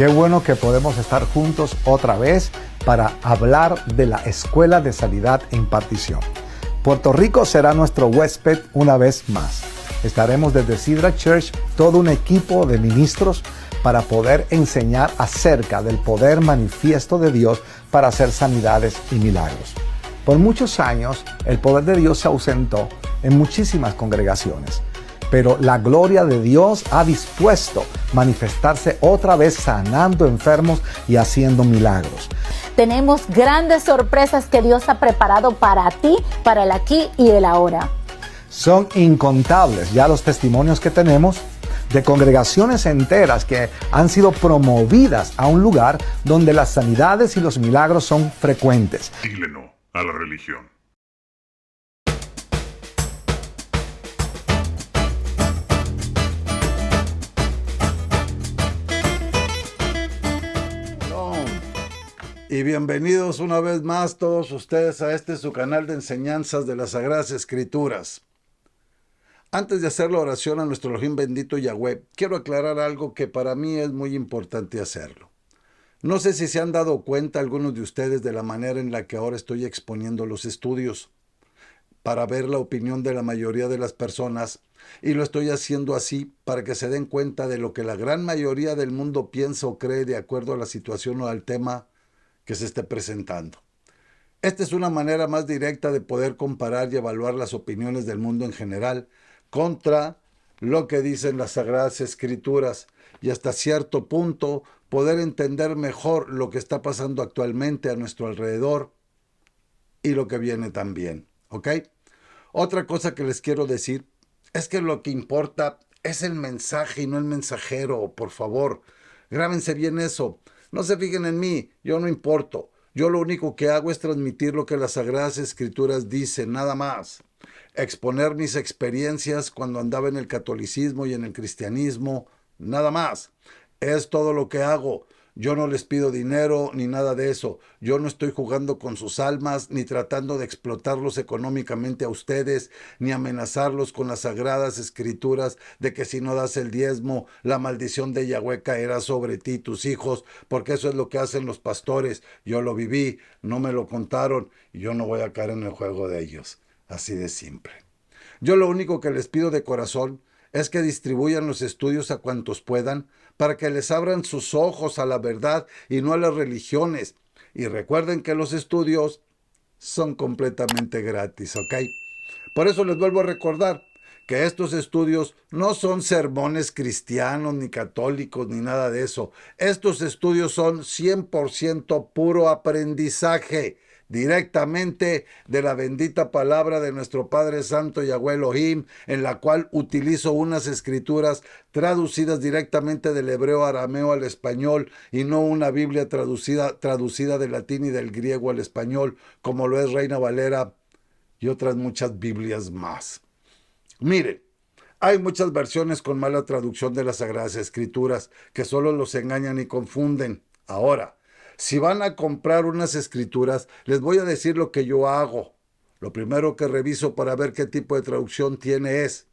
Qué bueno que podemos estar juntos otra vez para hablar de la Escuela de Sanidad e Impartición. Puerto Rico será nuestro huésped una vez más. Estaremos desde Sidra Church todo un equipo de ministros para poder enseñar acerca del poder manifiesto de Dios para hacer sanidades y milagros. Por muchos años, el poder de Dios se ausentó en muchísimas congregaciones, pero la gloria de Dios ha dispuesto manifestarse otra vez sanando enfermos y haciendo milagros. Tenemos grandes sorpresas que Dios ha preparado para ti, para el aquí y el ahora. Son incontables ya los testimonios que tenemos de congregaciones enteras que han sido promovidas a un lugar donde las sanidades y los milagros son frecuentes. Dile no a la religión. Y bienvenidos una vez más todos ustedes a su canal de enseñanzas de las Sagradas Escrituras. Antes de hacer la oración a nuestro Elohim bendito Yahweh, quiero aclarar algo que para mí es muy importante hacerlo. No sé si se han dado cuenta algunos de ustedes de la manera en la que ahora estoy exponiendo los estudios para ver la opinión de la mayoría de las personas, y lo estoy haciendo así para que se den cuenta de lo que la gran mayoría del mundo piensa o cree de acuerdo a la situación o al tema que se esté presentando. Esta es una manera más directa de poder comparar y evaluar las opiniones del mundo en general contra lo que dicen las Sagradas Escrituras y hasta cierto punto poder entender mejor lo que está pasando actualmente a nuestro alrededor y lo que viene también, ¿ok? Otra cosa que les quiero decir es que lo que importa es el mensaje y no el mensajero, por favor. Grábense bien eso. No se fijen en mí, yo no importo. Yo lo único que hago es transmitir lo que las Sagradas Escrituras dicen, nada más. Exponer mis experiencias cuando andaba en el catolicismo y en el cristianismo, nada más. Es todo lo que hago. Yo no les pido dinero ni nada de eso. Yo no estoy jugando con sus almas, ni tratando de explotarlos económicamente a ustedes, ni amenazarlos con las Sagradas Escrituras de que si no das el diezmo, la maldición de Yahweh caerá sobre ti y tus hijos, porque eso es lo que hacen los pastores. Yo lo viví, no me lo contaron, y yo no voy a caer en el juego de ellos. Así de simple. Yo lo único que les pido de corazón es que distribuyan los estudios a cuantos puedan para que les abran sus ojos a la verdad y no a las religiones. Y recuerden que los estudios son completamente gratis, ¿ok? Por eso les vuelvo a recordar que estos estudios no son sermones cristianos, ni católicos, ni nada de eso. Estos estudios son 100% puro aprendizaje, directamente de la bendita palabra de nuestro Padre Santo Yahweh Elohim, en la cual utilizo unas escrituras traducidas directamente del hebreo arameo al español y no una Biblia traducida del latín y del griego al español, como lo es Reina Valera y otras muchas Biblias más. Miren, hay muchas versiones con mala traducción de las Sagradas Escrituras que solo los engañan y confunden. Ahora, si van a comprar unas escrituras, les voy a decir lo que yo hago. Lo primero que reviso para ver qué tipo de traducción tiene es: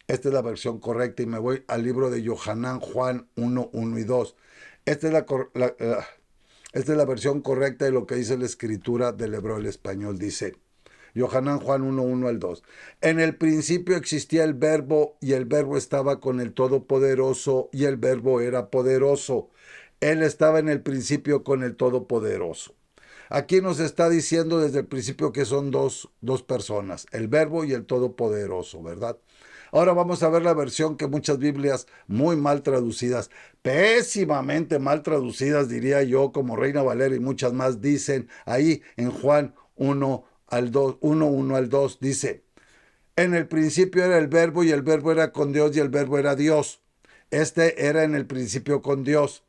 esta es la versión correcta, y me voy al libro de Yohanan Juan 1, 1 y 2. Esta es la versión correcta de lo que dice la escritura del hebreo al español. Dice Yohanan Juan 1, 1 al 2. En el principio existía el verbo, y el verbo estaba con el Todopoderoso, y el verbo era poderoso. Él estaba en el principio con el Todopoderoso. Aquí nos está diciendo desde el principio que son dos personas, el Verbo y el Todopoderoso, ¿verdad? Ahora vamos a ver la versión que muchas Biblias muy mal traducidas, pésimamente mal traducidas, diría yo, como Reina Valera y muchas más, dicen ahí en Juan 1 al 2, 1, 1 al 2, dice: en el principio era el Verbo, y el Verbo era con Dios, y el Verbo era Dios. Este era en el principio con Dios.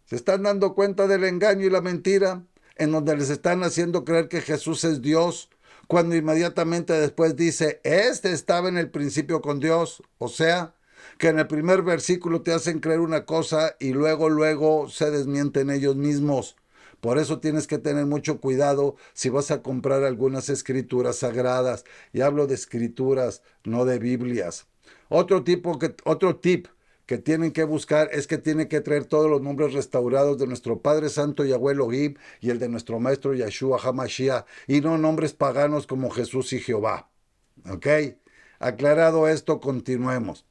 ¿Se están dando cuenta del engaño y la mentira? En donde les están haciendo creer que Jesús es Dios, cuando inmediatamente después dice, este estaba en el principio con Dios. O sea, que en el primer versículo te hacen creer una cosa y luego se desmienten ellos mismos. Por eso tienes que tener mucho cuidado si vas a comprar algunas escrituras sagradas. Y hablo de escrituras, no de Biblias. Otro tip que tienen que buscar es que tienen que traer todos los nombres restaurados de nuestro Padre Santo Yahweh Elohim y el de nuestro Maestro Yeshua HaMashiach, y no nombres paganos como Jesús y Jehová. ¿Ok? Aclarado esto, continuemos.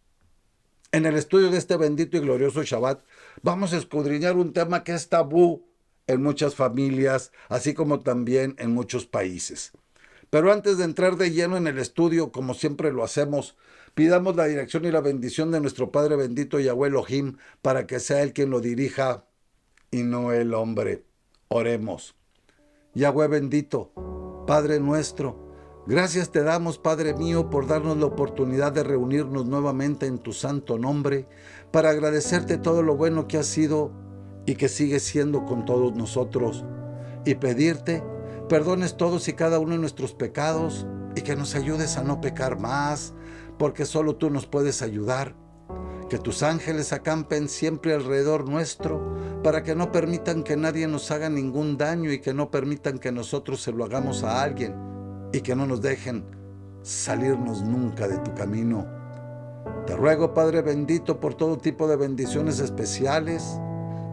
En el estudio de este bendito y glorioso Shabbat, vamos a escudriñar un tema que es tabú en muchas familias, así como también en muchos países. Pero antes de entrar de lleno en el estudio, como siempre lo hacemos, pidamos la dirección y la bendición de nuestro Padre bendito Yahweh Elohim para que sea Él quien lo dirija y no el hombre. Oremos. Yahweh bendito, Padre nuestro, gracias te damos, Padre mío, por darnos la oportunidad de reunirnos nuevamente en tu santo nombre para agradecerte todo lo bueno que has sido y que sigues siendo con todos nosotros, y pedirte perdones todos y cada uno de nuestros pecados y que nos ayudes a no pecar más, porque solo tú nos puedes ayudar. Que tus ángeles acampen siempre alrededor nuestro para que no permitan que nadie nos haga ningún daño y que no permitan que nosotros se lo hagamos a alguien, y que no nos dejen salirnos nunca de tu camino. Te ruego, Padre bendito, por todo tipo de bendiciones especiales,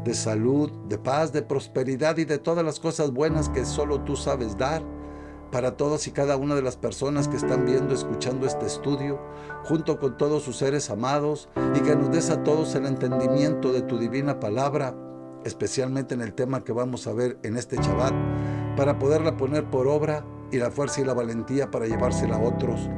de salud, de paz, de prosperidad y de todas las cosas buenas que solo tú sabes dar para todas y cada una de las personas que están viendo, escuchando este estudio, junto con todos sus seres amados, y que nos des a todos el entendimiento de tu divina palabra, especialmente en el tema que vamos a ver en este Shabbat, para poderla poner por obra y la fuerza y la valentía para llevársela a otros.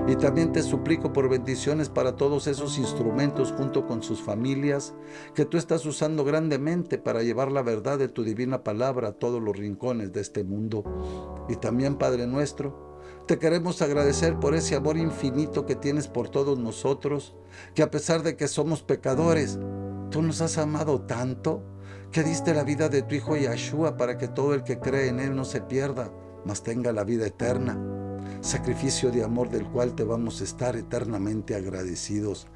Y también te suplico por bendiciones para todos esos instrumentos junto con sus familias que tú estás usando grandemente para llevar la verdad de tu divina palabra a todos los rincones de este mundo. Y también, Padre nuestro, te queremos agradecer por ese amor infinito que tienes por todos nosotros, que a pesar de que somos pecadores, tú nos has amado tanto que diste la vida de tu Hijo Yeshua para que todo el que cree en Él no se pierda, mas tenga la vida eterna. Sacrificio de amor del cual te vamos a estar eternamente agradecidos.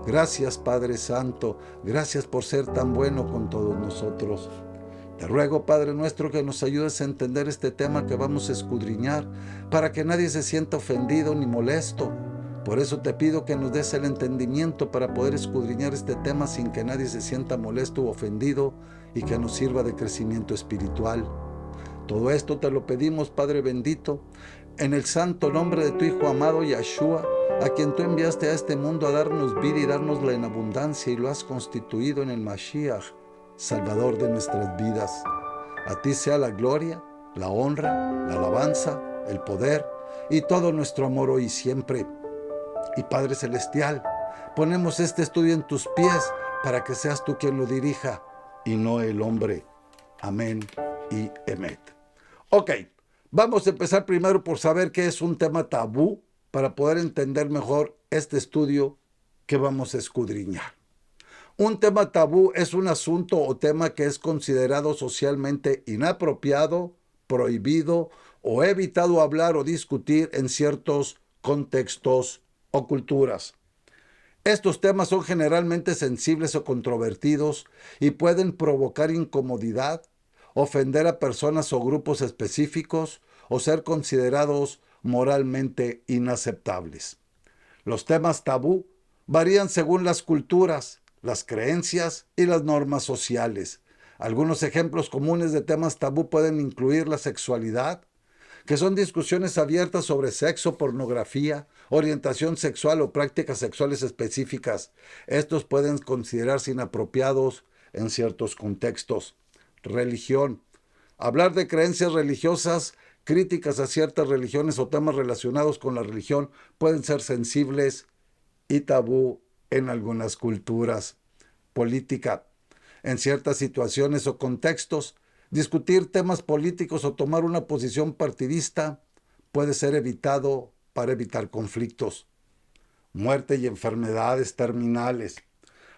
Gracias, Padre Santo, gracias por ser tan bueno con todos nosotros. Te ruego, Padre nuestro, que nos ayudes a entender este tema que vamos a escudriñar, para que nadie se sienta ofendido ni molesto. Por eso te pido que nos des el entendimiento para poder escudriñar este tema sin que nadie se sienta molesto u ofendido, y que nos sirva de crecimiento espiritual. Todo esto te lo pedimos, Padre bendito, en el santo nombre de tu Hijo amado Yeshua, a quien tú enviaste a este mundo a darnos vida y darnosla en abundancia, y lo has constituido en el Mashiach, Salvador de nuestras vidas. A ti sea la gloria, la honra, la alabanza, el poder y todo nuestro amor hoy y siempre. Y Padre Celestial, ponemos este estudio en tus pies para que seas tú quien lo dirija y no el hombre. Amén y emet. Ok, vamos a empezar primero por saber qué es un tema tabú para poder entender mejor este estudio que vamos a escudriñar. Un tema tabú es un asunto o tema que es considerado socialmente inapropiado, prohibido o evitado hablar o discutir en ciertos contextos o culturas. Estos temas son generalmente sensibles o controvertidos y pueden provocar incomodidad, ofender a personas o grupos específicos o ser considerados moralmente inaceptables. Los temas tabú varían según las culturas, las creencias y las normas sociales. Algunos ejemplos comunes de temas tabú pueden incluir la sexualidad, que son discusiones abiertas sobre sexo, pornografía, orientación sexual o prácticas sexuales específicas. Estos pueden considerarse inapropiados en ciertos contextos. Religión. Hablar de creencias religiosas, críticas a ciertas religiones o temas relacionados con la religión pueden ser sensibles y tabú en algunas culturas. Política. En ciertas situaciones o contextos, discutir temas políticos o tomar una posición partidista puede ser evitado para evitar conflictos. Muerte y enfermedades terminales.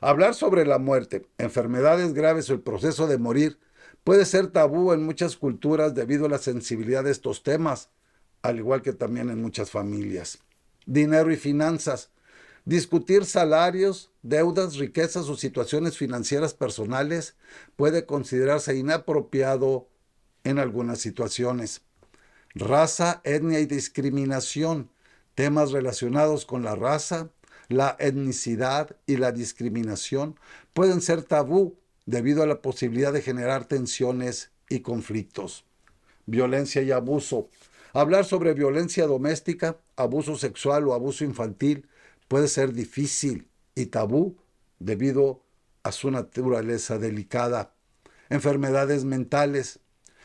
Hablar sobre la muerte, enfermedades graves o el proceso de morir puede ser tabú en muchas culturas debido a la sensibilidad de estos temas, al igual que también en muchas familias. Dinero y finanzas. Discutir salarios, deudas, riquezas o situaciones financieras personales puede considerarse inapropiado en algunas situaciones. Raza, etnia y discriminación. Temas relacionados con la raza, la etnicidad y la discriminación pueden ser tabú debido a la posibilidad de generar tensiones y conflictos. Violencia y abuso. Hablar sobre violencia doméstica, abuso sexual o abuso infantil puede ser difícil y tabú debido a su naturaleza delicada. Enfermedades mentales.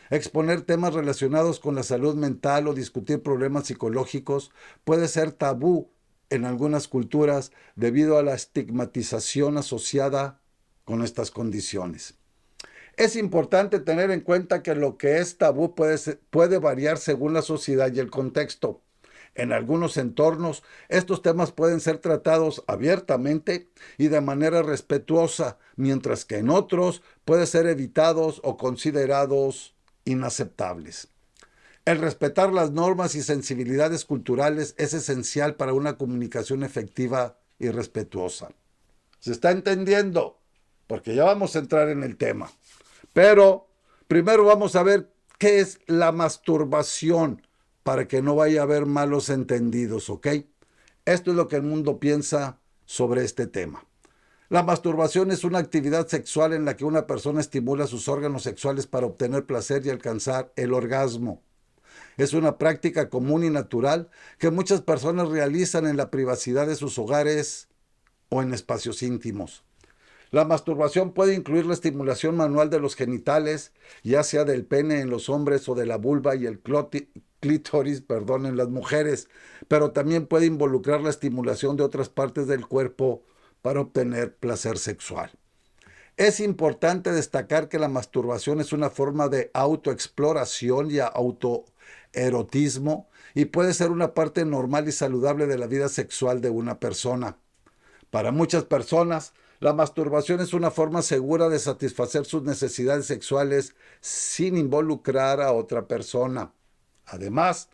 Exponer temas relacionados con la salud mental o discutir problemas psicológicos puede ser tabú en algunas culturas debido a la estigmatización asociada con estas condiciones. Es importante tener en cuenta que lo que es tabú puede variar según la sociedad y el contexto. En algunos entornos, estos temas pueden ser tratados abiertamente y de manera respetuosa, mientras que en otros pueden ser evitados o considerados inaceptables. El respetar las normas y sensibilidades culturales es esencial para una comunicación efectiva y respetuosa. ¿Se está entendiendo? Porque ya vamos a entrar en el tema. Pero primero vamos a ver qué es la masturbación para que no vaya a haber malos entendidos, ¿ok? Esto es lo que el mundo piensa sobre este tema. La masturbación es una actividad sexual en la que una persona estimula sus órganos sexuales para obtener placer y alcanzar el orgasmo. Es una práctica común y natural que muchas personas realizan en la privacidad de sus hogares o en espacios íntimos. La masturbación puede incluir la estimulación manual de los genitales, ya sea del pene en los hombres o de la vulva y el clítoris, en las mujeres, pero también puede involucrar la estimulación de otras partes del cuerpo para obtener placer sexual. Es importante destacar que la masturbación es una forma de autoexploración y autoerotismo y puede ser una parte normal y saludable de la vida sexual de una persona. Para muchas personas, la masturbación es una forma segura de satisfacer sus necesidades sexuales sin involucrar a otra persona. Además,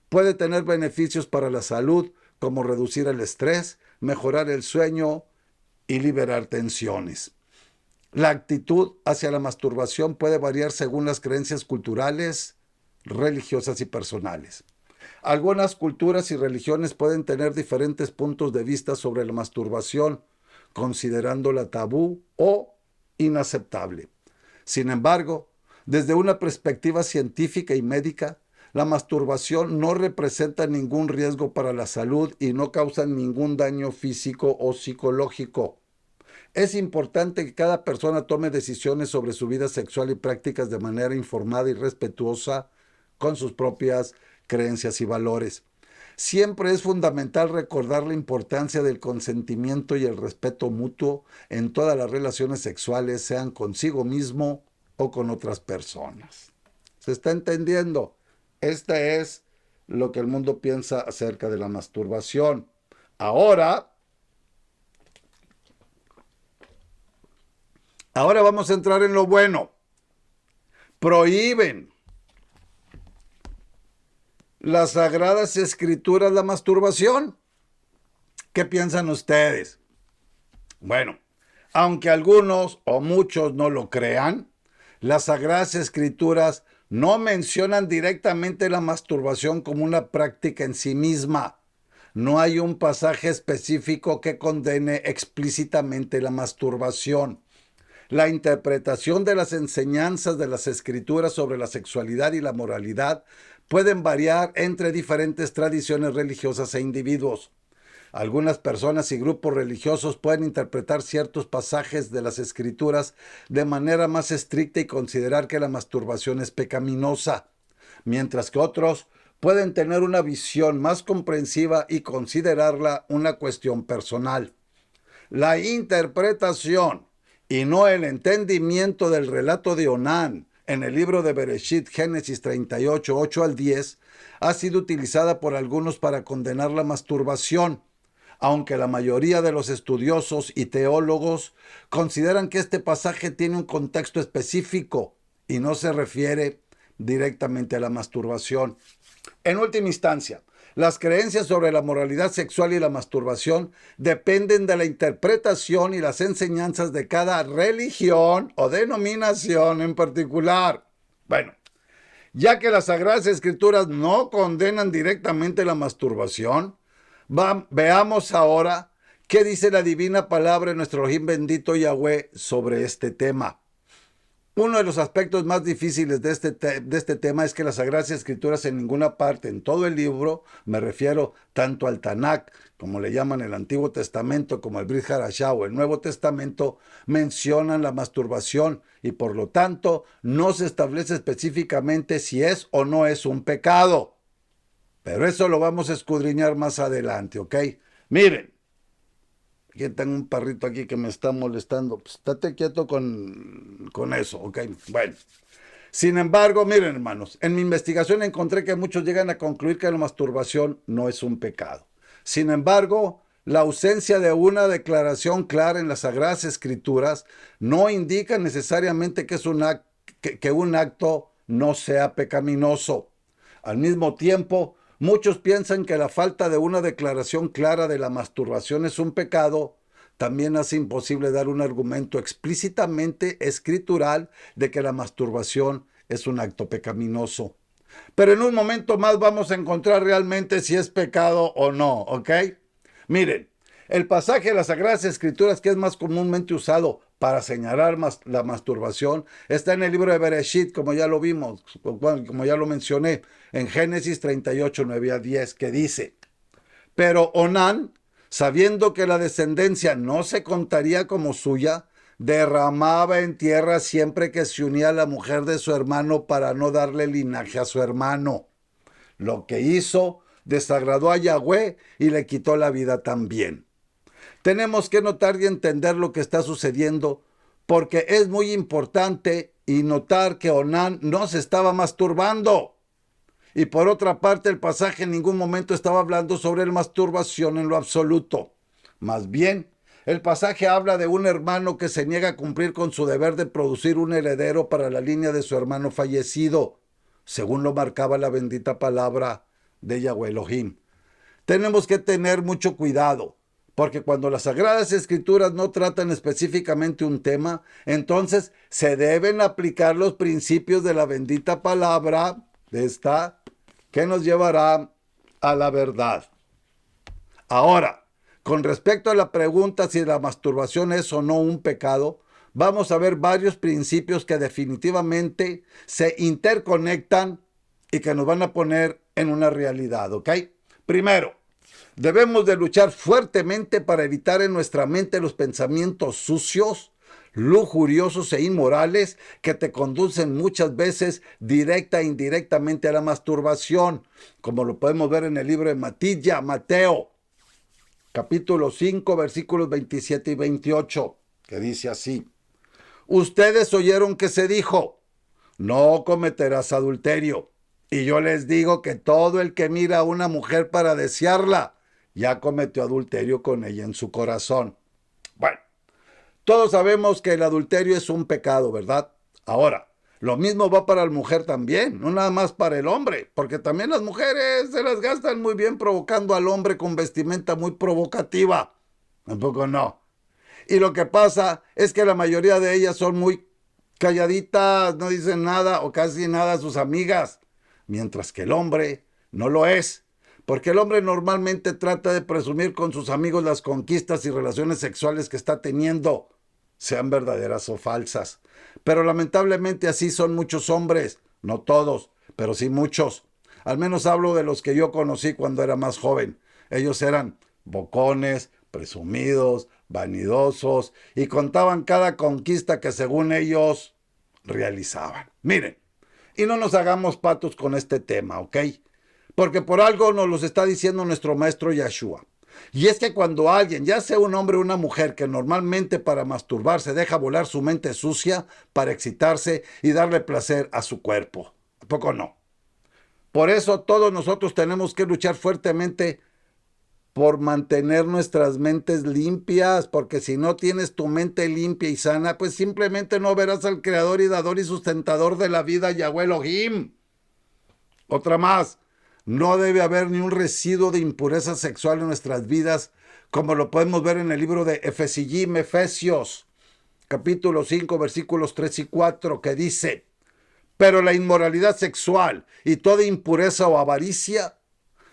puede tener beneficios para la salud, como reducir el estrés, mejorar el sueño y liberar tensiones. La actitud hacia la masturbación puede variar según las creencias culturales, religiosas y personales. Algunas culturas y religiones pueden tener diferentes puntos de vista sobre la masturbación, considerándola tabú o inaceptable. Sin embargo, desde una perspectiva científica y médica, la masturbación no representa ningún riesgo para la salud y no causa ningún daño físico o psicológico. Es importante que cada persona tome decisiones sobre su vida sexual y prácticas de manera informada y respetuosa con sus propias creencias y valores. Siempre es fundamental recordar la importancia del consentimiento y el respeto mutuo en todas las relaciones sexuales, sean consigo mismo o con otras personas. ¿Se está entendiendo? Este es lo que el mundo piensa acerca de la masturbación. Ahora vamos a entrar en lo bueno. Prohíben las Sagradas Escrituras la masturbación. ¿Qué piensan ustedes? Bueno, aunque algunos o muchos no lo crean, las Sagradas Escrituras no mencionan directamente la masturbación como una práctica en sí misma. No hay un pasaje específico que condene explícitamente la masturbación. La interpretación de las enseñanzas de las Escrituras sobre la sexualidad y la moralidad pueden variar entre diferentes tradiciones religiosas e individuos. Algunas personas y grupos religiosos pueden interpretar ciertos pasajes de las Escrituras de manera más estricta y considerar que la masturbación es pecaminosa, mientras que otros pueden tener una visión más comprensiva y considerarla una cuestión personal. La interpretación y no el entendimiento del relato de Onán en el libro de Bereshit, Génesis 38, 8 al 10, ha sido utilizada por algunos para condenar la masturbación, aunque la mayoría de los estudiosos y teólogos consideran que este pasaje tiene un contexto específico y no se refiere directamente a la masturbación. En última instancia, las creencias sobre la moralidad sexual y la masturbación dependen de la interpretación y las enseñanzas de cada religión o denominación en particular. Bueno, ya que las Sagradas Escrituras no condenan directamente la masturbación, veamos ahora ¿Qué dice la divina palabra de nuestro Elohim bendito Yahweh sobre este tema? Uno de los aspectos más difíciles de este tema es que las Sagradas Escrituras en ninguna parte, en todo el libro, me refiero tanto al Tanakh, como le llaman el Antiguo Testamento, como el Brit Hadashah o el Nuevo Testamento, mencionan la masturbación y por lo tanto no se establece específicamente si es o no es un pecado. Pero eso lo vamos a escudriñar más adelante, ¿ok? Miren. Aquí tengo un perrito aquí que me está molestando. Pues, estate quieto con eso, ¿ok? Bueno. Sin embargo, miren, hermanos, en mi investigación encontré que muchos llegan a concluir que la masturbación no es un pecado. Sin embargo, la ausencia de una declaración clara en las Sagradas Escrituras no indica necesariamente que un acto no sea pecaminoso. Al mismo tiempo, muchos piensan que la falta de una declaración clara de la masturbación es un pecado. También hace imposible dar un argumento explícitamente escritural de que la masturbación es un acto pecaminoso. Pero en un momento más vamos a encontrar realmente si es pecado o no, ¿ok? Miren, el pasaje de las Sagradas Escrituras que es más comúnmente usado para señalar la masturbación está en el libro de Bereshit, como ya lo vimos, como ya lo mencioné, en Génesis 38, 9 a 10, que dice: pero Onán, sabiendo que la descendencia no se contaría como suya, derramaba en tierra siempre que se unía a la mujer de su hermano para no darle linaje a su hermano. Lo que hizo desagradó a Yahweh y le quitó la vida también. Tenemos que notar y entender lo que está sucediendo, porque es muy importante y notar que Onán no se estaba masturbando. Y por otra parte, el pasaje en ningún momento estaba hablando sobre la masturbación en lo absoluto. Más bien, el pasaje habla de un hermano que se niega a cumplir con su deber de producir un heredero para la línea de su hermano fallecido, según lo marcaba la bendita palabra de Yahweh Elohim. Tenemos que tener mucho cuidado, porque cuando las Sagradas Escrituras no tratan específicamente un tema, entonces se deben aplicar los principios de la bendita palabra de esta, que nos llevará a la verdad. Ahora, con respecto a la pregunta si la masturbación es o no un pecado, vamos a ver varios principios que definitivamente se interconectan y que nos van a poner en una realidad, ¿ok? Primero, debemos de luchar fuertemente para evitar en nuestra mente los pensamientos sucios, lujuriosos e inmorales que te conducen muchas veces directa e indirectamente a la masturbación, como lo podemos ver en el libro de Mateo, capítulo 5, versículos 27 y 28, que dice así: ustedes oyeron que se dijo, no cometerás adulterio. Y yo les digo que todo el que mira a una mujer para desearla, ya cometió adulterio con ella en su corazón. Bueno, todos sabemos que el adulterio es un pecado, ¿verdad? Ahora, lo mismo va para la mujer también, no nada más para el hombre, porque también las mujeres se las gastan muy bien provocando al hombre con vestimenta muy provocativa. Tampoco no. Y lo que pasa es que la mayoría de ellas son muy calladitas, no dicen nada o casi nada a sus amigas, mientras que el hombre no lo es, porque el hombre normalmente trata de presumir con sus amigos las conquistas y relaciones sexuales que está teniendo, sean verdaderas o falsas. Pero lamentablemente así son muchos hombres, no todos, pero sí muchos. Al menos hablo de los que yo conocí cuando era más joven. Ellos eran bocones, presumidos, vanidosos y contaban cada conquista que según ellos realizaban. Miren, y no nos hagamos patos con este tema, ¿ok? Porque por algo nos los está diciendo nuestro maestro Yahshua. Y es que cuando alguien, ya sea un hombre o una mujer, que normalmente para masturbarse deja volar su mente sucia para excitarse y darle placer a su cuerpo. ¿A poco no? Por eso todos nosotros tenemos que luchar fuertemente por mantener nuestras mentes limpias, porque si no tienes tu mente limpia y sana, pues simplemente no verás al creador y dador y sustentador de la vida, Yahweh Elohim. Otra más, no debe haber ni un residuo de impureza sexual en nuestras vidas, como lo podemos ver en el libro de Efesios, capítulo 5, versículos 3 y 4, que dice: pero la inmoralidad sexual y toda impureza o avaricia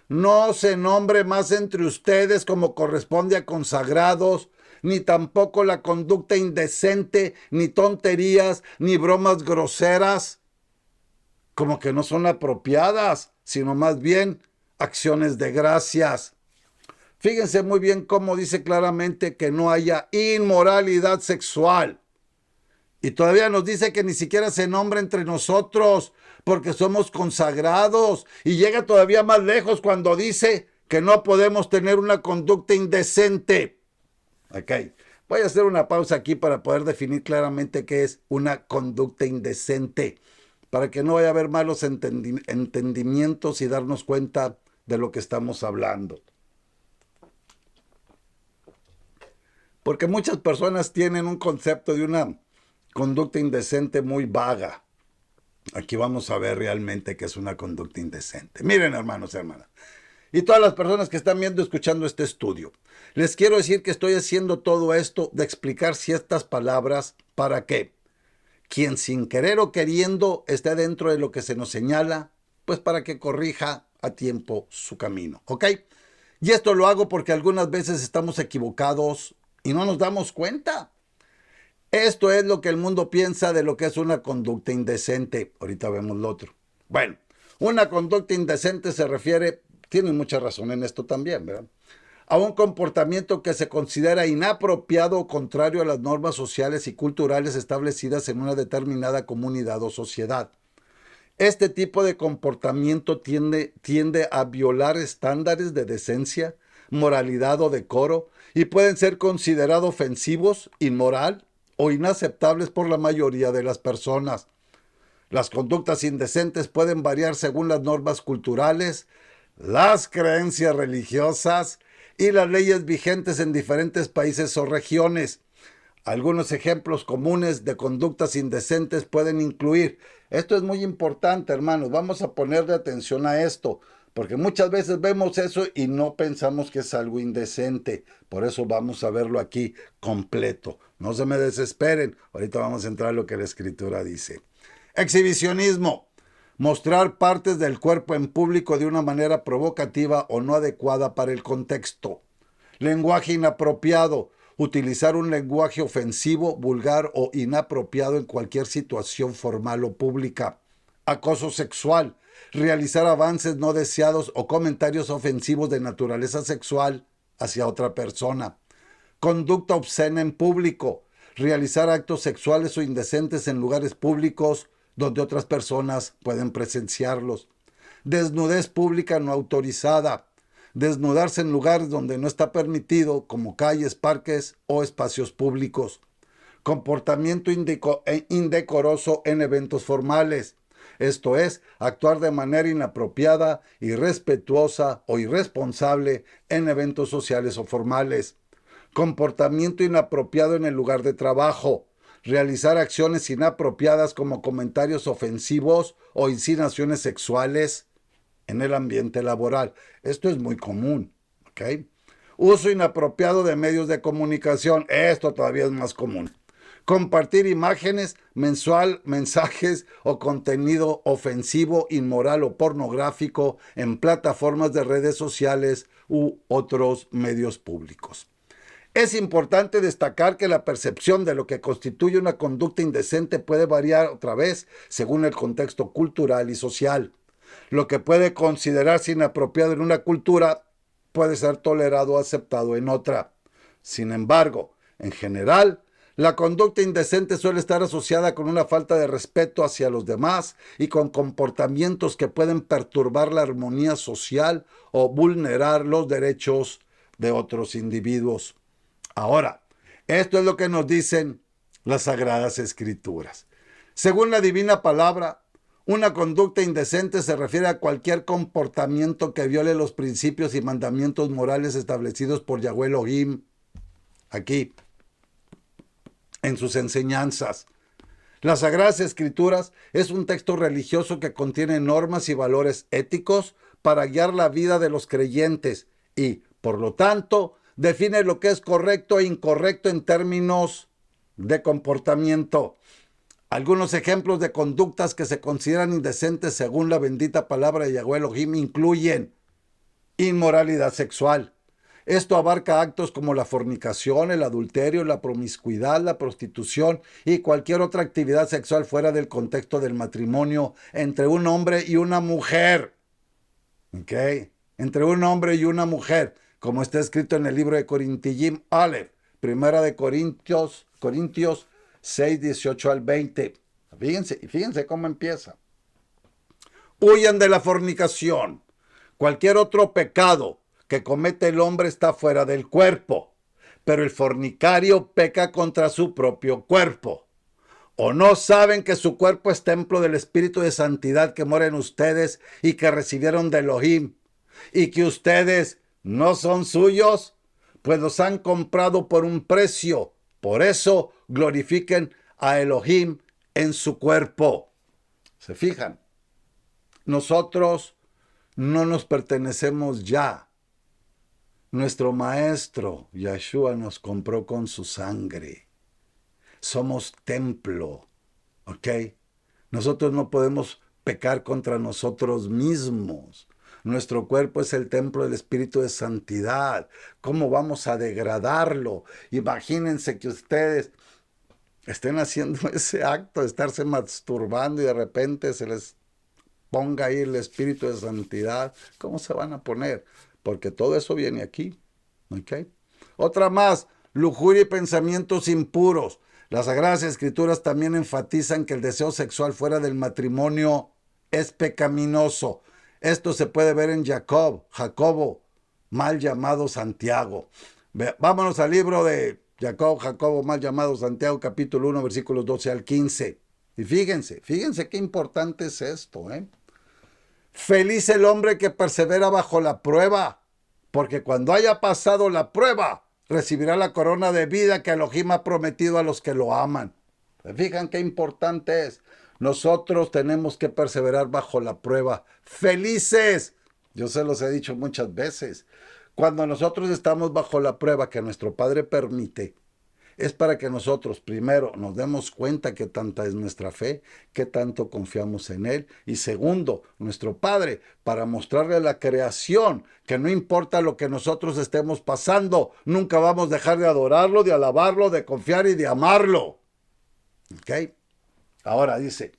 no se nombre más entre ustedes como corresponde a consagrados, ni tampoco la conducta indecente, ni tonterías, ni bromas groseras, como que no son apropiadas, sino más bien acciones de gracias. Fíjense muy bien cómo dice claramente que no haya inmoralidad sexual. Y todavía nos dice que ni siquiera se nombra entre nosotros, porque somos consagrados. Y llega todavía más lejos cuando dice que no podemos tener una conducta indecente. Ok, voy a hacer una pausa aquí para poder definir claramente qué es una conducta indecente, para que no vaya a haber malos entendimientos y darnos cuenta de lo que estamos hablando. Porque muchas personas tienen un concepto de una conducta indecente muy vaga. Aquí vamos a ver realmente qué es una conducta indecente. Miren, hermanos y hermanas, y todas las personas que están viendo y escuchando este estudio, les quiero decir que estoy haciendo todo esto de explicar ciertas palabras para que quien sin querer o queriendo esté dentro de lo que se nos señala, pues para que corrija a tiempo su camino, ¿ok? Y esto lo hago porque algunas veces estamos equivocados y no nos damos cuenta. Esto es lo que el mundo piensa de lo que es una conducta indecente. Ahorita vemos lo otro. Bueno, una conducta indecente se refiere, tienen mucha razón en esto también, ¿verdad?, a un comportamiento que se considera inapropiado o contrario a las normas sociales y culturales establecidas en una determinada comunidad o sociedad. Este tipo de comportamiento tiende a violar estándares de decencia, moralidad o decoro y pueden ser considerados ofensivos, inmoral o inaceptables por la mayoría de las personas. Las conductas indecentes pueden variar según las normas culturales, las creencias religiosas y las leyes vigentes en diferentes países o regiones. Algunos ejemplos comunes de conductas indecentes pueden incluir, esto es muy importante, hermanos, vamos a ponerle atención a esto, porque muchas veces vemos eso y no pensamos que es algo indecente. Por eso vamos a verlo aquí completo. No se me desesperen, ahorita vamos a entrar a lo que la Escritura dice. Exhibicionismo. Mostrar partes del cuerpo en público de una manera provocativa o no adecuada para el contexto. Lenguaje inapropiado. Utilizar un lenguaje ofensivo, vulgar o inapropiado en cualquier situación formal o pública. Acoso sexual. Realizar avances no deseados o comentarios ofensivos de naturaleza sexual hacia otra persona. Conducta obscena en público. Realizar actos sexuales o indecentes en lugares públicos donde otras personas pueden presenciarlos. Desnudez pública no autorizada. Desnudarse en lugares donde no está permitido, como calles, parques o espacios públicos. Comportamiento indecoroso en eventos formales. Esto es, actuar de manera inapropiada, irrespetuosa o irresponsable en eventos sociales o formales. Comportamiento inapropiado en el lugar de trabajo. Realizar acciones inapropiadas como comentarios ofensivos o insinuaciones sexuales en el ambiente laboral. Esto es muy común, ¿ok? Uso inapropiado de medios de comunicación. Esto todavía es más común. Compartir imágenes, mensajes o contenido ofensivo, inmoral o pornográfico en plataformas de redes sociales u otros medios públicos. Es importante destacar que la percepción de lo que constituye una conducta indecente puede variar otra vez según el contexto cultural y social. Lo que puede considerarse inapropiado en una cultura puede ser tolerado o aceptado en otra. Sin embargo, en general, la conducta indecente suele estar asociada con una falta de respeto hacia los demás y con comportamientos que pueden perturbar la armonía social o vulnerar los derechos de otros individuos. Ahora, esto es lo que nos dicen las Sagradas Escrituras. Según la divina palabra, una conducta indecente se refiere a cualquier comportamiento que viole los principios y mandamientos morales establecidos por Yahweh Elohim, aquí, en sus enseñanzas. Las Sagradas Escrituras es un texto religioso que contiene normas y valores éticos para guiar la vida de los creyentes y, por lo tanto, define lo que es correcto e incorrecto en términos de comportamiento. Algunos ejemplos de conductas que se consideran indecentes según la bendita palabra de Yahweh Elohim incluyen inmoralidad sexual. Esto abarca actos como la fornicación, el adulterio, la promiscuidad, la prostitución y cualquier otra actividad sexual fuera del contexto del matrimonio entre un hombre y una mujer. ¿Ok? Entre un hombre y una mujer, como está escrito en el libro de Corintiyim Aleph, Primera de Corintios 6, 18 al 20. Fíjense cómo empieza. Huyan de la fornicación. Cualquier otro pecado que comete el hombre está fuera del cuerpo, pero el fornicario peca contra su propio cuerpo. ¿O no saben que su cuerpo es templo del Espíritu de Santidad que mora en ustedes y que recibieron de Elohim, y que ustedes no son suyos? Pues los han comprado por un precio. Por eso glorifiquen a Elohim en su cuerpo. ¿Se fijan? Nosotros no nos pertenecemos ya. Nuestro Maestro, Yeshua, nos compró con su sangre. Somos templo, ¿ok? Nosotros no podemos pecar contra nosotros mismos. Nuestro cuerpo es el templo del Espíritu de Santidad. ¿Cómo vamos a degradarlo? Imagínense que ustedes estén haciendo ese acto de estarse masturbando y de repente se les ponga ahí el Espíritu de Santidad. ¿Cómo se van a poner? Porque todo eso viene aquí. ¿Ok? Otra más, lujuria y pensamientos impuros. Las Sagradas Escrituras también enfatizan que el deseo sexual fuera del matrimonio es pecaminoso. Esto se puede ver en Jacobo, mal llamado Santiago. Vámonos al libro de Jacobo, mal llamado Santiago, capítulo 1, versículos 12 al 15. Y fíjense qué importante es esto, ¿eh? Feliz el hombre que persevera bajo la prueba, porque cuando haya pasado la prueba, recibirá la corona de vida que Elohim ha prometido a los que lo aman. ¿Se fijan qué importante es? Nosotros tenemos que perseverar bajo la prueba. ¡Felices! Yo se los he dicho muchas veces. Cuando nosotros estamos bajo la prueba que nuestro Padre permite, es para que nosotros primero nos demos cuenta qué tanta es nuestra fe, qué tanto confiamos en Él. Y segundo, nuestro Padre, para mostrarle a la creación que no importa lo que nosotros estemos pasando, nunca vamos a dejar de adorarlo, de alabarlo, de confiar y de amarlo. ¿Ok? Ahora dice,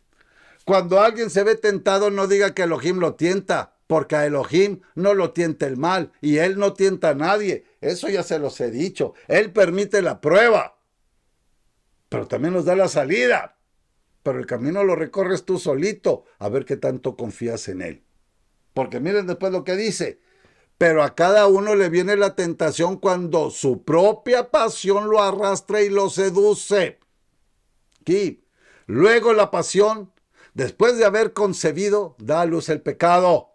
cuando alguien se ve tentado, no diga que Elohim lo tienta, porque a Elohim no lo tienta el mal, y Él no tienta a nadie. Eso ya se los he dicho. Él permite la prueba, pero también nos da la salida. Pero el camino lo recorres tú solito, a ver qué tanto confías en Él. Porque miren después lo que dice. Pero a cada uno le viene la tentación cuando su propia pasión lo arrastra y lo seduce. Aquí. Luego la pasión, después de haber concebido, da a luz el pecado.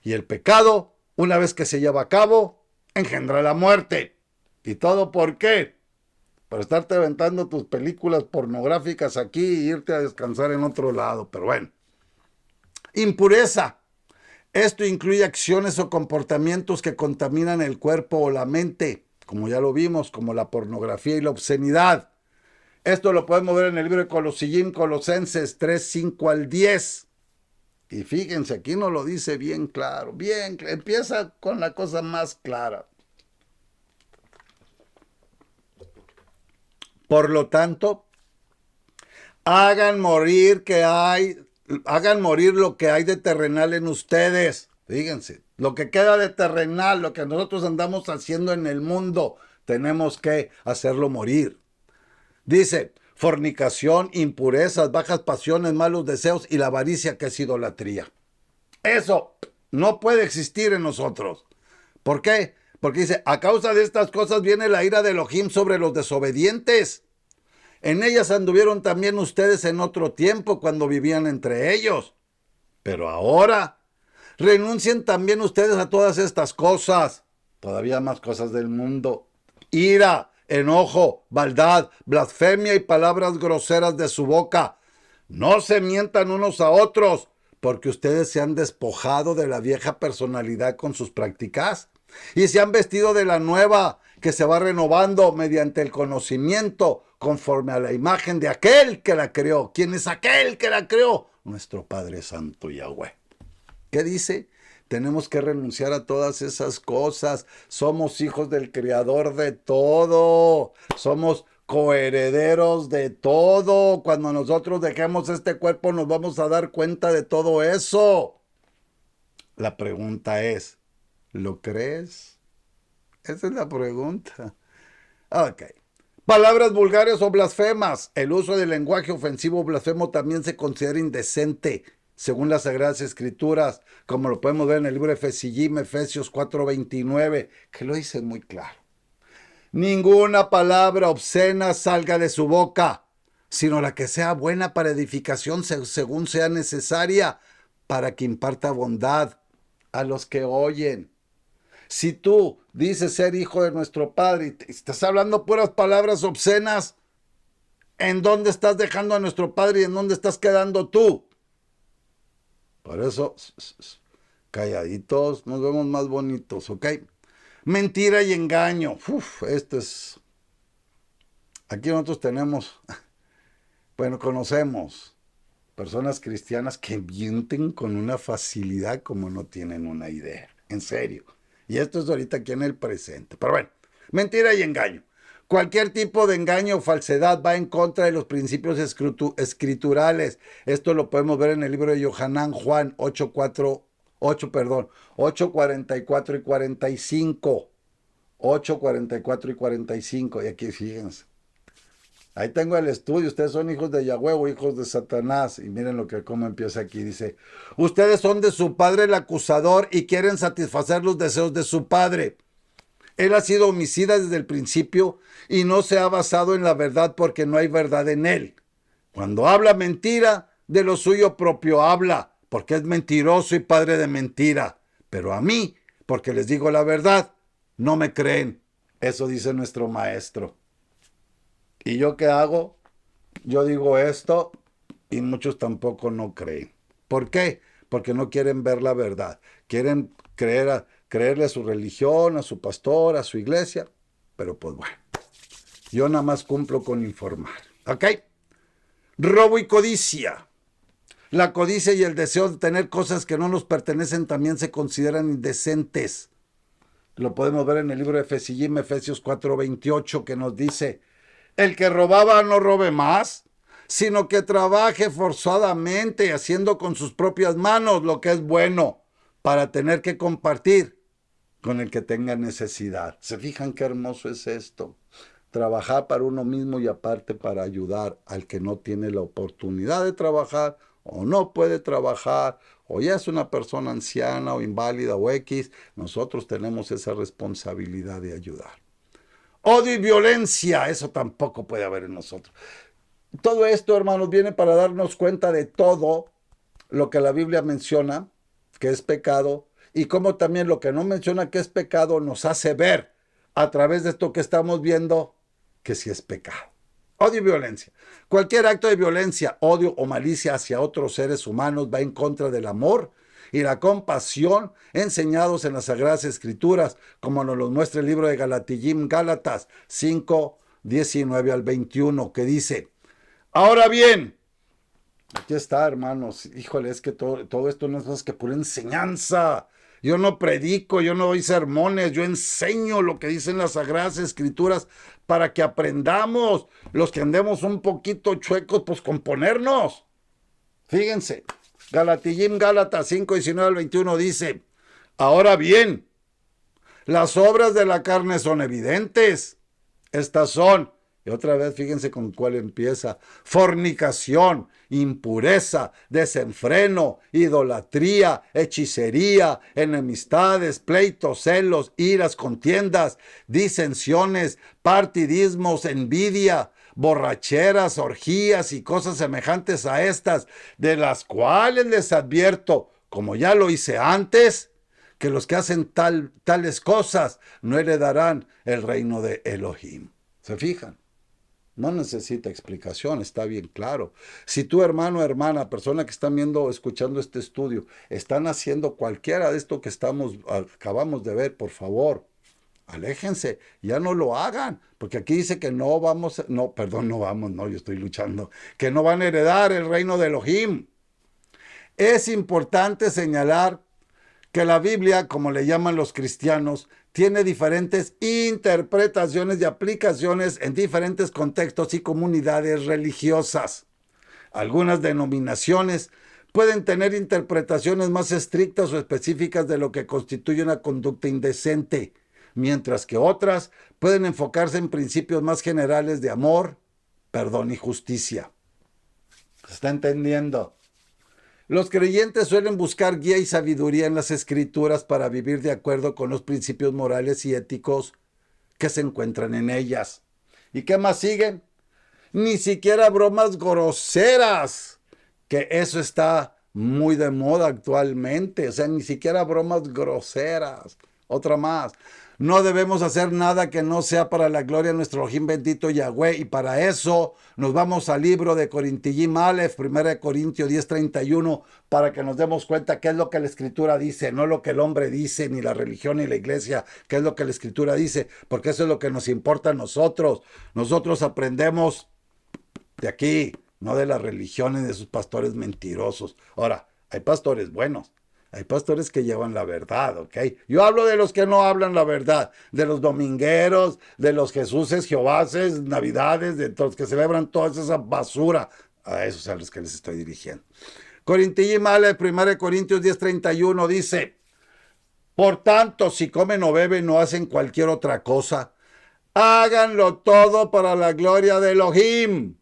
Y el pecado, una vez que se lleva a cabo, engendra la muerte. ¿Y todo por qué? Por estarte aventando tus películas pornográficas aquí e irte a descansar en otro lado. Pero bueno. Impureza. Esto incluye acciones o comportamientos que contaminan el cuerpo o la mente, como ya lo vimos, como la pornografía y la obscenidad. Esto lo podemos ver en el libro de Colosenses 3, 5 al 10. Y fíjense, aquí nos lo dice bien claro, empieza con la cosa más clara. Por lo tanto, hagan morir lo que hay de terrenal en ustedes. Fíjense, lo que queda de terrenal, lo que nosotros andamos haciendo en el mundo, tenemos que hacerlo morir. Dice, fornicación, impurezas, bajas pasiones, malos deseos y la avaricia, que es idolatría. Eso no puede existir en nosotros. ¿Por qué? Porque dice, a causa de estas cosas viene la ira de Elohim sobre los desobedientes. En ellas anduvieron también ustedes en otro tiempo cuando vivían entre ellos. Pero ahora renuncien también ustedes a todas estas cosas. Todavía más cosas del mundo. Ira, enojo, maldad, blasfemia y palabras groseras de su boca. No se mientan unos a otros, porque ustedes se han despojado de la vieja personalidad con sus prácticas y se han vestido de la nueva, que se va renovando mediante el conocimiento conforme a la imagen de aquel que la creó. ¿Quién es aquel que la creó? Nuestro Padre Santo Yahweh. ¿Qué dice? Tenemos que renunciar a todas esas cosas. Somos hijos del Creador de todo. Somos coherederos de todo. Cuando nosotros dejemos este cuerpo nos vamos a dar cuenta de todo eso. La pregunta es, ¿lo crees? Esa es la pregunta. Ok. Palabras vulgares o blasfemas. El uso del lenguaje ofensivo o blasfemo también se considera indecente, según las Sagradas Escrituras, como lo podemos ver en el libro de Efesios 4:29, que lo dice muy claro. Ninguna palabra obscena salga de su boca, sino la que sea buena para edificación según sea necesaria, para que imparta bondad a los que oyen. Si tú dices ser hijo de nuestro Padre y estás hablando puras palabras obscenas, ¿en dónde estás dejando a nuestro Padre y en dónde estás quedando tú? Por eso, calladitos, nos vemos más bonitos, ¿ok? Mentira y engaño. Esto es... Aquí nosotros tenemos, conocemos personas cristianas que mienten con una facilidad como no tienen una idea. En serio. Y esto es ahorita aquí en el presente. Pero bueno, mentira y engaño. Cualquier tipo de engaño o falsedad va en contra de los principios escriturales. Esto lo podemos ver en el libro de Yohanan, Juan 8:44 y 45. 8:44 y 45. Y aquí fíjense. Ahí tengo el estudio. Ustedes son hijos de Yahweh o hijos de Satanás. Y miren cómo empieza aquí. Dice, ustedes son de su padre el acusador y quieren satisfacer los deseos de su padre. Él ha sido homicida desde el principio y no se ha basado en la verdad porque no hay verdad en él. Cuando habla mentira, de lo suyo propio habla, porque es mentiroso y padre de mentira. Pero a mí, porque les digo la verdad, no me creen. Eso dice nuestro maestro. ¿Y yo qué hago? Yo digo esto y muchos tampoco no creen. ¿Por qué? Porque no quieren ver la verdad. Quieren creerle a su religión, a su pastor, a su iglesia. Pero pues bueno, yo nada más cumplo con informar. ¿Ok? Robo y codicia. La codicia y el deseo de tener cosas que no nos pertenecen también se consideran indecentes. Lo podemos ver en el libro de Efesios 4:28, que nos dice, el que robaba no robe más, sino que trabaje forzadamente, haciendo con sus propias manos lo que es bueno, para tener que compartir con el que tenga necesidad. ¿Se fijan qué hermoso es esto? Trabajar para uno mismo y aparte para ayudar al que no tiene la oportunidad de trabajar o no puede trabajar o ya es una persona anciana o inválida o X. Nosotros tenemos esa responsabilidad de ayudar. Odio y violencia, eso tampoco puede haber en nosotros. Todo esto, hermanos, viene para darnos cuenta de todo lo que la Biblia menciona que es pecado y cómo también lo que no menciona que es pecado nos hace ver a través de esto que estamos viendo que sí es pecado. Odio y violencia. Cualquier acto de violencia, odio o malicia hacia otros seres humanos va en contra del amor y la compasión enseñados en las Sagradas Escrituras, como nos los muestra el libro de Gálatas 5:19 al 21, que dice, ahora bien, aquí está, hermanos, híjole, es que todo esto no es más que pura enseñanza. Yo no predico, yo no doy sermones, yo enseño lo que dicen las Sagradas Escrituras para que aprendamos, los que andemos un poquito chuecos, pues componernos. Fíjense, Gálatas 5:19 al 21 dice, ahora bien, las obras de la carne son evidentes. Estas son, y otra vez fíjense con cuál empieza, fornicación, impureza, desenfreno, idolatría, hechicería, enemistades, pleitos, celos, iras, contiendas, disensiones, partidismos, envidia, borracheras, orgías y cosas semejantes a estas, de las cuales les advierto, como ya lo hice antes, que los que hacen tales cosas no heredarán el reino de Elohim. ¿Se fijan? No necesita explicación, está bien claro. Si tú, hermano, hermana, persona que están viendo o escuchando este estudio, están haciendo cualquiera de esto que acabamos de ver, por favor, aléjense, ya no lo hagan, porque aquí dice que yo estoy luchando, que no van a heredar el reino de Elohim. Es importante señalar que la Biblia, como le llaman los cristianos, tiene diferentes interpretaciones y aplicaciones en diferentes contextos y comunidades religiosas. Algunas denominaciones pueden tener interpretaciones más estrictas o específicas de lo que constituye una conducta indecente, mientras que otras pueden enfocarse en principios más generales de amor, perdón y justicia. ¿Se está entendiendo? Los creyentes suelen buscar guía y sabiduría en las Escrituras para vivir de acuerdo con los principios morales y éticos que se encuentran en ellas. ¿Y qué más siguen? Ni siquiera bromas groseras, que eso está muy de moda actualmente. O sea, ni siquiera bromas groseras. Otra más. No debemos hacer nada que no sea para la gloria de nuestro Elohim bendito Yahweh. Y para eso nos vamos al libro de Corintiyim Aleph, 1 Corintios 10:31, para que nos demos cuenta qué es lo que la Escritura dice, no lo que el hombre dice, ni la religión ni la iglesia, qué es lo que la Escritura dice, porque eso es lo que nos importa a nosotros. Nosotros aprendemos de aquí, no de las religiones de sus pastores mentirosos. Ahora, hay pastores buenos. Hay pastores que llevan la verdad, ¿ok? Yo hablo de los que no hablan la verdad, de los domingueros, de los Jesuses, Jehovases, Navidades, de los que celebran toda esa basura. A esos a los que les estoy dirigiendo. Corintiyim Aleph, 1 Corintios 10:31 dice: por tanto, si comen o beben o hacen cualquier otra cosa, háganlo todo para la gloria de Elohim.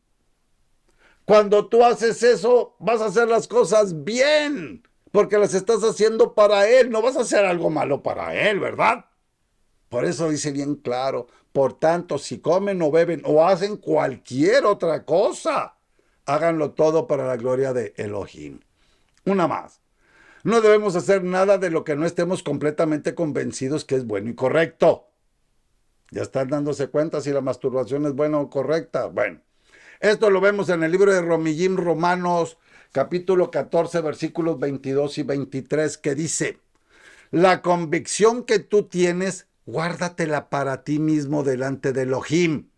Cuando tú haces eso, vas a hacer las cosas bien, porque las estás haciendo para Él. No vas a hacer algo malo para Él, ¿verdad? Por eso dice bien claro: por tanto, si comen o beben o hacen cualquier otra cosa, háganlo todo para la gloria de Elohim. Una más. No debemos hacer nada de lo que no estemos completamente convencidos que es bueno y correcto. ¿Ya están dándose cuenta si la masturbación es buena o correcta? Bueno, esto lo vemos en el libro de Romillim, Romanos, capítulo 14, versículos 22 y 23, que dice: la convicción que tú tienes, guárdatela para ti mismo delante de Elohim.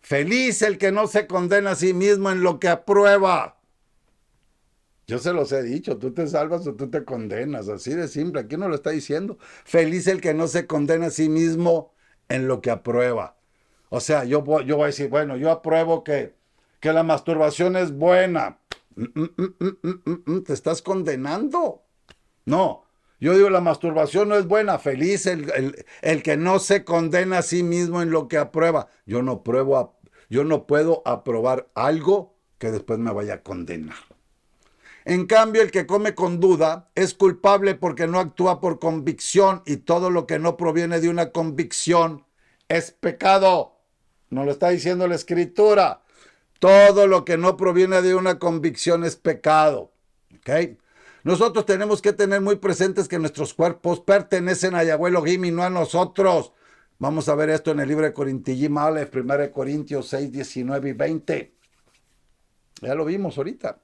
Feliz el que no se condena a sí mismo en lo que aprueba. Yo se los he dicho, tú te salvas o tú te condenas, así de simple. Aquí no lo está diciendo. Feliz el que no se condena a sí mismo en lo que aprueba. O sea, yo voy a decir, bueno, yo apruebo que la masturbación es buena. Te estás condenando. No, yo digo, la masturbación no es buena. Feliz el que no se condena a sí mismo en lo que aprueba. Yo no puedo aprobar algo que después me vaya a condenar. En cambio, el que come con duda es culpable porque no actúa por convicción, y todo lo que no proviene de una convicción es pecado. Nos lo está diciendo la Escritura. Todo lo que no proviene de una convicción es pecado. ¿Ok? Nosotros tenemos que tener muy presentes que nuestros cuerpos pertenecen a Yahweh Elohim y no a nosotros. Vamos a ver esto en el libro de Corintiyim Aleph, 1 Corintios 6, 19 y 20. Ya lo vimos ahorita.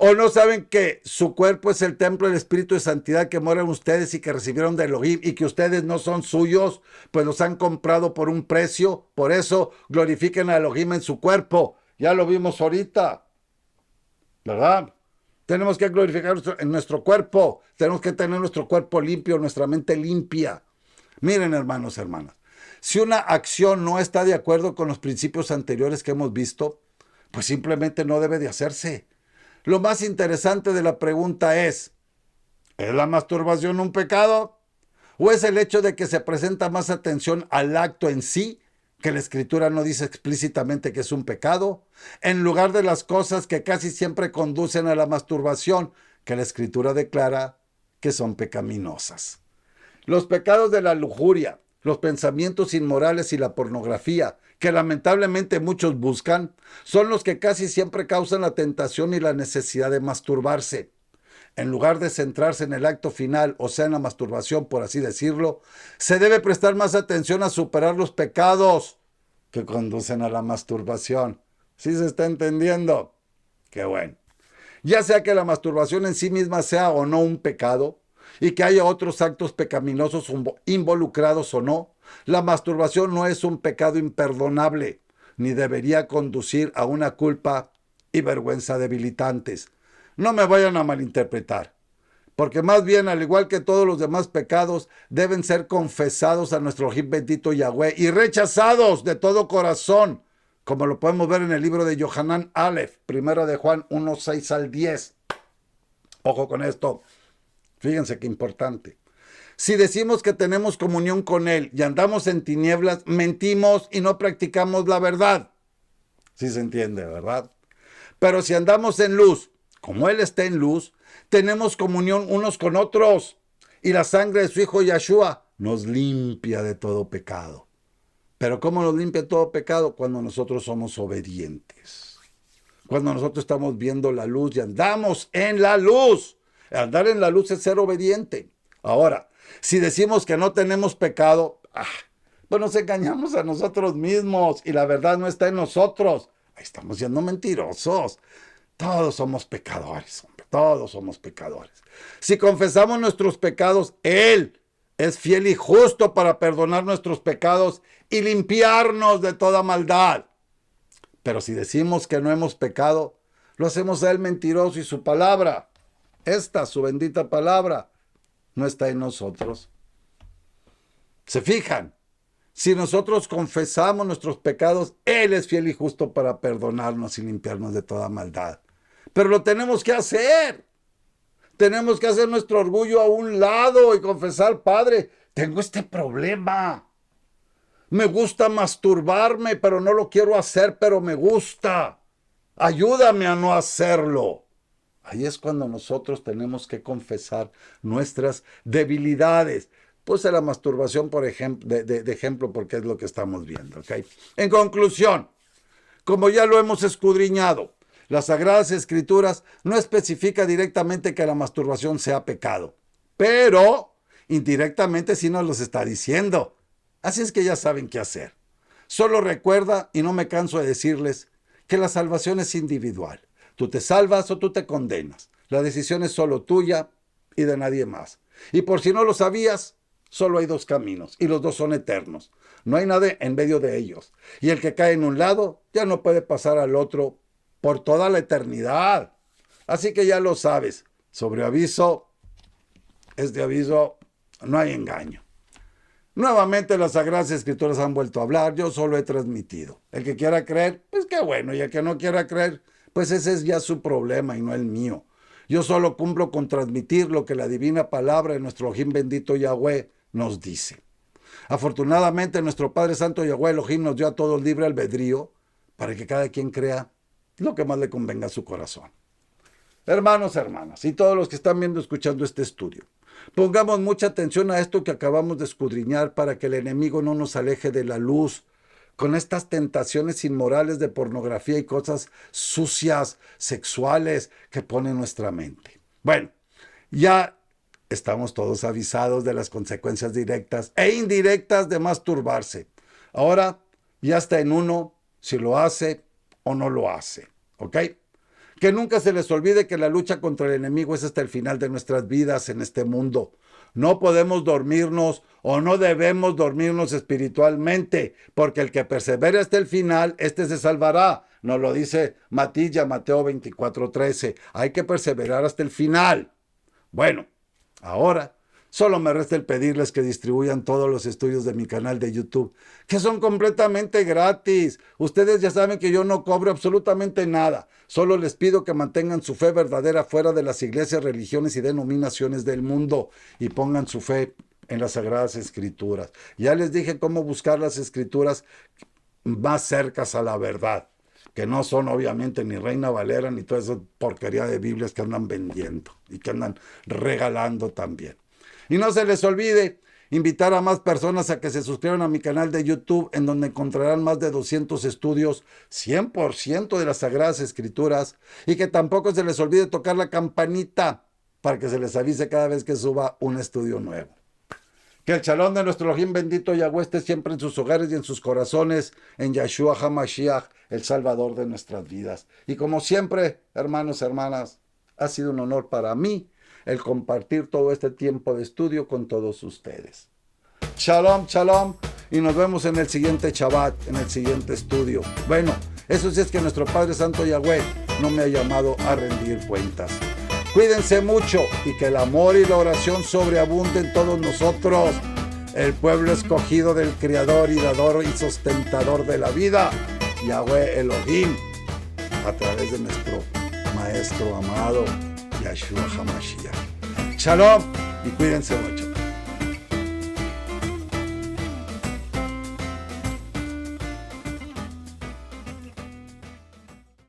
¿O no saben que su cuerpo es el templo del Espíritu de Santidad que mora en ustedes y que recibieron de Elohim, y que ustedes no son suyos, pues los han comprado por un precio? Por eso glorifiquen a Elohim en su cuerpo. Ya lo vimos ahorita, ¿verdad? Tenemos que glorificar en nuestro cuerpo. Tenemos que tener nuestro cuerpo limpio, nuestra mente limpia. Miren, hermanos, hermanas, si una acción no está de acuerdo con los principios anteriores que hemos visto, pues simplemente no debe de hacerse. Lo más interesante de la pregunta ¿es la masturbación un pecado? ¿O es el hecho de que se presenta más atención al acto en sí, que la Escritura no dice explícitamente que es un pecado, en lugar de las cosas que casi siempre conducen a la masturbación, que la Escritura declara que son pecaminosas? Los pecados de la lujuria, los pensamientos inmorales y la pornografía, que lamentablemente muchos buscan, son los que casi siempre causan la tentación y la necesidad de masturbarse. En lugar de centrarse en el acto final, o sea, en la masturbación, por así decirlo, se debe prestar más atención a superar los pecados que conducen a la masturbación. ¿Sí se está entendiendo? Qué bueno. Ya sea que la masturbación en sí misma sea o no un pecado, y que haya otros actos pecaminosos involucrados o no, la masturbación no es un pecado imperdonable, ni debería conducir a una culpa y vergüenza debilitantes. No me vayan a malinterpretar, porque más bien, al igual que todos los demás pecados, deben ser confesados a nuestro Elohim bendito Yahweh y rechazados de todo corazón, como lo podemos ver en el libro de Yohanan Aleph, primera de Juan 1, 6 al 10. Ojo con esto, fíjense qué importante. Si decimos que tenemos comunión con Él y andamos en tinieblas, mentimos y no practicamos la verdad. Sí se entiende, ¿verdad? Pero si andamos en luz, como Él está en luz, tenemos comunión unos con otros. Y la sangre de su Hijo Yahshua nos limpia de todo pecado. Pero ¿cómo nos limpia todo pecado? Cuando nosotros somos obedientes. Cuando nosotros estamos viendo la luz y andamos en la luz. Andar en la luz es ser obediente. Ahora, si decimos que no tenemos pecado, pues nos engañamos a nosotros mismos y la verdad no está en nosotros. Ahí estamos siendo mentirosos. Todos somos pecadores, hombre. Todos somos pecadores. Si confesamos nuestros pecados, Él es fiel y justo para perdonar nuestros pecados y limpiarnos de toda maldad. Pero si decimos que no hemos pecado, lo hacemos a Él mentiroso y su palabra, su bendita palabra, no está en nosotros. ¿Se fijan? Si nosotros confesamos nuestros pecados, Él es fiel y justo para perdonarnos y limpiarnos de toda maldad. Pero lo tenemos que hacer. Tenemos que hacer nuestro orgullo a un lado y confesar, Padre, tengo este problema. Me gusta masturbarme, pero no lo quiero hacer, pero me gusta. Ayúdame a no hacerlo. Ahí es cuando nosotros tenemos que confesar nuestras debilidades. Puse la masturbación por ejemplo, de ejemplo porque es lo que estamos viendo. ¿Okay? En conclusión, como ya lo hemos escudriñado, las Sagradas Escrituras no especifica directamente que la masturbación sea pecado, pero indirectamente sí nos los está diciendo. Así es que ya saben qué hacer. Solo recuerda, y no me canso de decirles, que la salvación es individual. Tú te salvas o tú te condenas. La decisión es solo tuya y de nadie más. Y por si no lo sabías, solo hay dos caminos y los dos son eternos. No hay nada en medio de ellos. Y el que cae en un lado ya no puede pasar al otro por toda la eternidad. Así que ya lo sabes. Sobre aviso, es de aviso, no hay engaño. Nuevamente las Sagradas Escrituras han vuelto a hablar, yo solo he transmitido. El que quiera creer, pues qué bueno, y el que no quiera creer, pues ese es ya su problema y no el mío. Yo solo cumplo con transmitir lo que la divina palabra de nuestro Elohim bendito Yahweh nos dice. Afortunadamente nuestro Padre Santo Yahweh Elohim nos dio a todos libre albedrío para que cada quien crea lo que más le convenga a su corazón. Hermanos, hermanas, y todos los que están viendo, escuchando este estudio, pongamos mucha atención a esto que acabamos de escudriñar para que el enemigo no nos aleje de la luz con estas tentaciones inmorales de pornografía y cosas sucias, sexuales que pone en nuestra mente. Bueno, ya estamos todos avisados de las consecuencias directas e indirectas de masturbarse. Ahora ya está en uno si lo hace o no lo hace, ¿ok? Que nunca se les olvide que la lucha contra el enemigo es hasta el final de nuestras vidas en este mundo. No podemos dormirnos o no debemos dormirnos espiritualmente, porque el que persevere hasta el final, este se salvará. Nos lo dice Matilla, Mateo 24:13. Hay que perseverar hasta el final. Bueno, ahora solo me resta el pedirles que distribuyan todos los estudios de mi canal de YouTube, que son completamente gratis. Ustedes ya saben que yo no cobro absolutamente nada. Solo les pido que mantengan su fe verdadera fuera de las iglesias, religiones y denominaciones del mundo y pongan su fe en las Sagradas Escrituras. Ya les dije cómo buscar las Escrituras más cercas a la verdad, que no son obviamente ni Reina Valera ni toda esa porquería de Biblias que andan vendiendo y que andan regalando también. Y no se les olvide invitar a más personas a que se suscriban a mi canal de YouTube, en donde encontrarán más de 200 estudios 100% de las Sagradas Escrituras, y que tampoco se les olvide tocar la campanita para que se les avise cada vez que suba un estudio nuevo. Que el shalom de nuestro Elohim bendito Yahweh esté siempre en sus hogares y en sus corazones, en Yahshua HaMashiach, el Salvador de nuestras vidas. Y como siempre, hermanos, hermanas, ha sido un honor para mí el compartir todo este tiempo de estudio con todos ustedes. Shalom, shalom, y nos vemos en el siguiente Shabbat, en el siguiente estudio. Bueno, eso sí es que nuestro Padre Santo Yahweh no me ha llamado a rendir cuentas. Cuídense mucho y que el amor y la oración sobreabunden en todos nosotros, el pueblo escogido del Creador y dador y sustentador de la vida, Yahweh Elohim, a través de nuestro Maestro amado, Yahshua HaMashiach. Shalom y cuídense mucho.